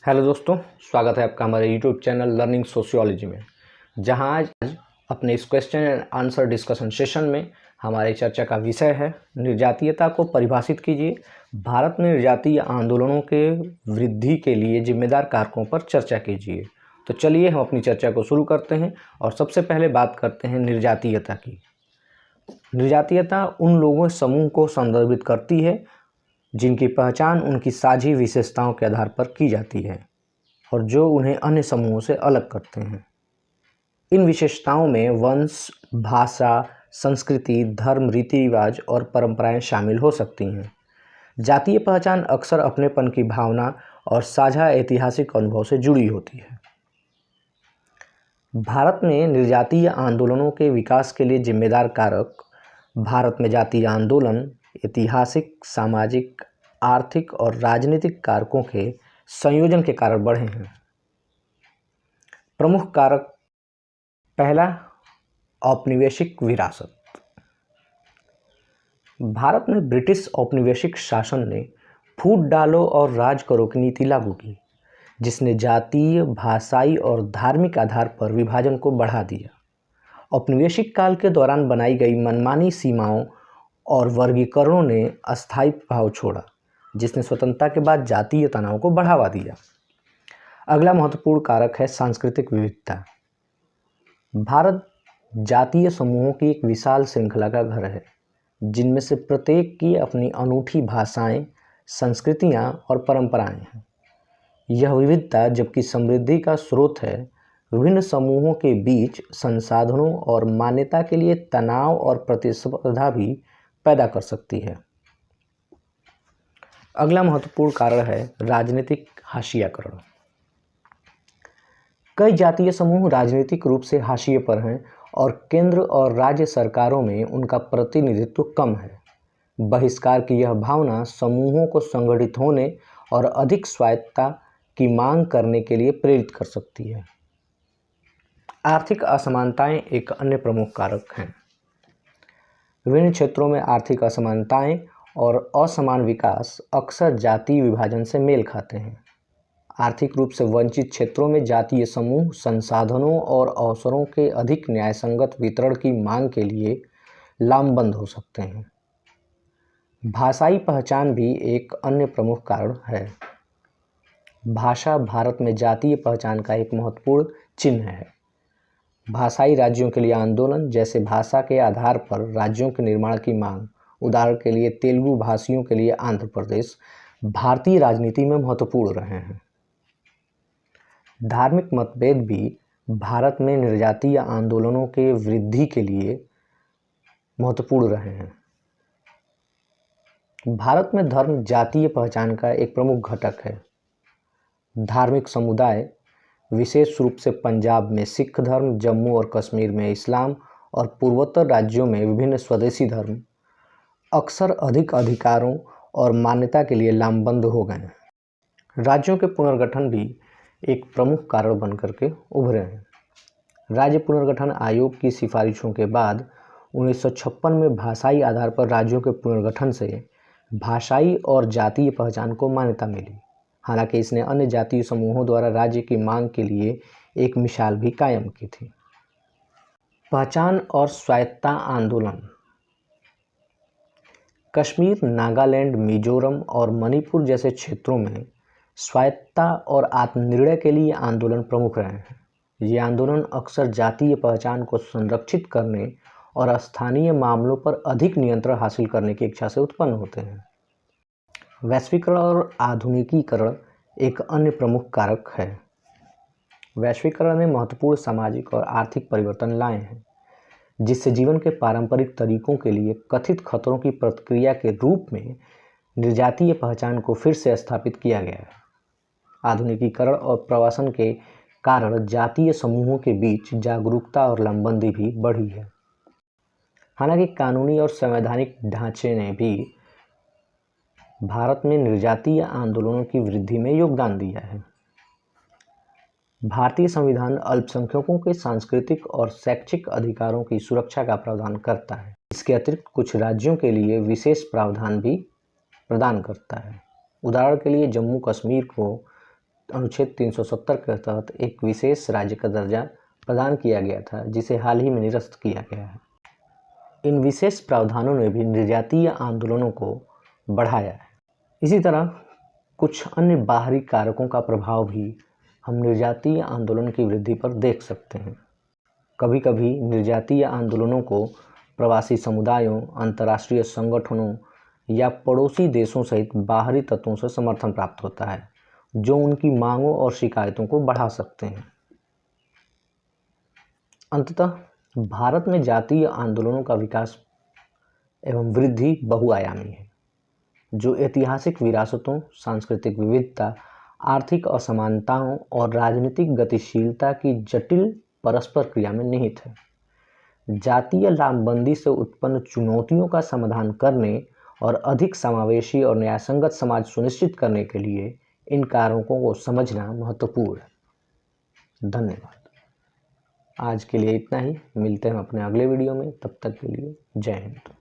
Hello दोस्तों, स्वागत है आपका हमारे यूट्यूब चैनल लर्निंग सोशियोलॉजी में, जहां आज अपने इस question and answer discussion session में हमारी चर्चा का विषय है निर्जातीयता को परिभाषित कीजिए। भारत में निर्जातीय आंदोलनों के वृद्धि के लिए जिम्मेदार कारकों पर चर्चा कीजिए। तो चलिए हम अपनी चर्चा को शुरू करते हैं और सबसे पहले बात करते हैं निर्जातीयता की। निर्जातीयता उन लोगों समूह को संदर्भित करती है जिनकी पहचान उनकी साझी विशेषताओं के आधार पर की जाती है और जो उन्हें अन्य समूहों से अलग करते हैं। इन विशेषताओं में वंश, भाषा, संस्कृति, धर्म, रीति रिवाज और परंपराएं शामिल हो सकती हैं। जातीय पहचान अक्सर अपनेपन की भावना और साझा ऐतिहासिक अनुभव से जुड़ी होती है। भारत में निर्जातीय आंदोलनों के विकास के लिए जिम्मेदार कारक भारत में जातीय आंदोलन ऐतिहासिक, सामाजिक, आर्थिक और राजनीतिक कारकों के संयोजन के कारण बढ़े हैं। प्रमुख कारक: पहला, औपनिवेशिक विरासत। भारत में ब्रिटिश औपनिवेशिक शासन ने फूट डालो और राज करो की नीति लागू की, जिसने जातीय, भाषाई और धार्मिक आधार पर विभाजन को बढ़ा दिया। औपनिवेशिक काल के दौरान बनाई गई मनमानी सीमाओं और वर्गीकरणों ने अस्थायी प्रभाव छोड़ा, जिसने स्वतंत्रता के बाद जातीय तनाव को बढ़ावा दिया। अगला महत्वपूर्ण कारक है सांस्कृतिक विविधता। भारत जातीय समूहों की एक विशाल श्रृंखला का घर है, जिनमें से प्रत्येक की अपनी अनूठी भाषाएं, संस्कृतियां और परंपराएं हैं। यह विविधता, जबकि समृद्धि का स्रोत है, विभिन्न समूहों के बीच संसाधनों और मान्यता के लिए तनाव और प्रतिस्पर्धा भी पैदा कर सकती है। अगला महत्वपूर्ण कारण है राजनीतिक हाशियाकरण। कई जातीय समूह राजनीतिक रूप से हाशिए पर हैं और केंद्र और राज्य सरकारों में उनका प्रतिनिधित्व कम है। बहिष्कार की यह भावना समूहों को संगठित होने और अधिक स्वायत्तता की मांग करने के लिए प्रेरित कर सकती है। आर्थिक असमानताएं एक अन्य प्रमुख कारक हैं। विभिन्न क्षेत्रों में आर्थिक असमानताएं और असमान विकास अक्सर जातीय विभाजन से मेल खाते हैं। आर्थिक रूप से वंचित क्षेत्रों में जातीय समूह संसाधनों और अवसरों के अधिक न्यायसंगत वितरण की मांग के लिए लामबंद हो सकते हैं। भाषाई पहचान भी एक अन्य प्रमुख कारण है। भाषा भारत में जातीय पहचान का एक महत्वपूर्ण चिन्ह है। भाषाई राज्यों के लिए आंदोलन, जैसे भाषा के आधार पर राज्यों के निर्माण की मांग, उदाहरण के लिए तेलुगु भाषियों के लिए आंध्र प्रदेश, भारतीय राजनीति में महत्वपूर्ण रहे हैं। धार्मिक मतभेद भी भारत में निर्जातीय आंदोलनों के वृद्धि के लिए महत्वपूर्ण रहे हैं। भारत में धर्म जातीय पहचान का एक प्रमुख घटक है। धार्मिक समुदाय, विशेष रूप से पंजाब में सिख धर्म, जम्मू और कश्मीर में इस्लाम और पूर्वोत्तर राज्यों में विभिन्न स्वदेशी धर्म, अक्सर अधिक अधिकारों और मान्यता के लिए लामबंद हो गए हैं। राज्यों के पुनर्गठन भी एक प्रमुख कारण बनकर के उभरे हैं। राज्य पुनर्गठन आयोग की सिफारिशों के बाद 1956 में भाषाई आधार पर राज्यों के पुनर्गठन से भाषाई और जातीय पहचान को मान्यता मिली। हालांकि इसने अन्य जातीय समूहों द्वारा राज्य की मांग के लिए एक मिसाल भी कायम की थी। पहचान और स्वायत्तता आंदोलन। कश्मीर, नागालैंड, मिजोरम और मणिपुर जैसे क्षेत्रों में स्वायत्तता और आत्मनिर्णय के लिए आंदोलन प्रमुख रहे हैं। ये आंदोलन अक्सर जातीय पहचान को संरक्षित करने और स्थानीय मामलों पर अधिक नियंत्रण हासिल करने की इच्छा से उत्पन्न होते हैं। वैश्वीकरण और आधुनिकीकरण एक अन्य प्रमुख कारक है। वैश्वीकरण ने महत्वपूर्ण सामाजिक और आर्थिक परिवर्तन लाए हैं, जिससे जीवन के पारंपरिक तरीकों के लिए कथित खतरों की प्रतिक्रिया के रूप में निर्जातीय पहचान को फिर से स्थापित किया गया है। आधुनिकीकरण और प्रवासन के कारण जातीय समूहों के बीच जागरूकता और लामबंदी भी बढ़ी है। हालांकि कानूनी और संवैधानिक ढांचे ने भी भारत में निर्जातीय आंदोलनों की वृद्धि में योगदान दिया है। भारतीय संविधान अल्पसंख्यकों के सांस्कृतिक और शैक्षिक अधिकारों की सुरक्षा का प्रावधान करता है। इसके अतिरिक्त कुछ राज्यों के लिए विशेष प्रावधान भी प्रदान करता है। उदाहरण के लिए जम्मू कश्मीर को अनुच्छेद 370 के तहत एक विशेष राज्य का दर्जा प्रदान किया गया था, जिसे हाल ही में निरस्त किया गया है। इन विशेष प्रावधानों ने भी निर्जातीय आंदोलनों को बढ़ाया है। इसी तरह कुछ अन्य बाहरी कारकों का प्रभाव भी हम निर्जातीय आंदोलन की वृद्धि पर देख सकते हैं। कभी कभी निर्जातीय आंदोलनों को प्रवासी समुदायों, अंतर्राष्ट्रीय संगठनों या पड़ोसी देशों सहित बाहरी तत्वों से समर्थन प्राप्त होता है, जो उनकी मांगों और शिकायतों को बढ़ा सकते हैं। अंततः भारत में जातीय आंदोलनों का विकास एवं वृद्धि बहुआयामी है, जो ऐतिहासिक विरासतों, सांस्कृतिक विविधता, आर्थिक असमानताओं और राजनीतिक गतिशीलता की जटिल परस्पर क्रिया में निहित है। जातीय लामबंदी से उत्पन्न चुनौतियों का समाधान करने और अधिक समावेशी और न्यायसंगत समाज सुनिश्चित करने के लिए इन कारकों को समझना महत्वपूर्ण है। धन्यवाद। आज के लिए इतना ही। मिलते हैं अपने अगले वीडियो में। तब तक के लिए जय हिंद।